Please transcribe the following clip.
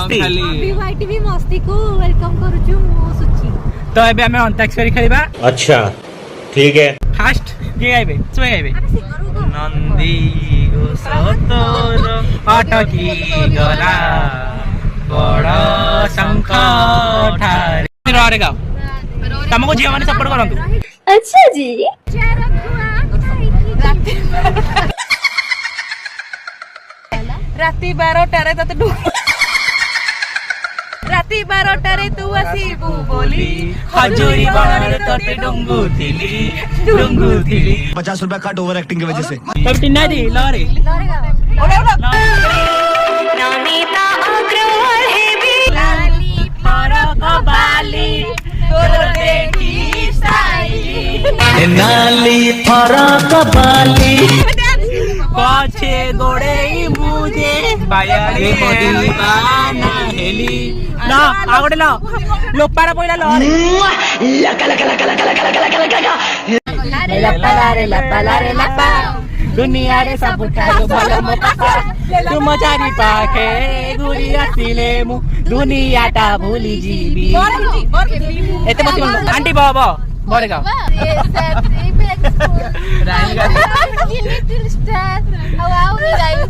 मस्ती बीवाईटीवी मस्ती को वेलकम करूछु मो सुची। तो एबे हमें अंताक्षरी खेलिबा। अच्छा ठीक है। फास्ट के गाइबे सुबह गाइबे नंदी गोसतोर अटकी गला बड़ शंख ठारे रे गाओ तुमको झियो माने सपोर्ट करंतु। अच्छा जी राती 12टारे तते राती 12टारे तू आसीबू बोली हजूरी बाणरे तते डंगू थिली 50 रुपया कट ओवर एक्टिंग की वजह से। तब टिन्ना दी लरे नमिता अग्रवाल हेबी लाली फरक बाली तोर देखी साई नाली फरक बाली पाछे गोड़े मुझे बायाड़ी दीवाना हेली ना आगोटे लो लोपारा पहिला लो लका लपा दुनिया रे सबुठारो भलो मो पापा तुम चारि पाखे गुरी आसिले मु दुनिया ता भूली जीबी एते मत आंटी बाबा बड़े गाओ little star how are you guys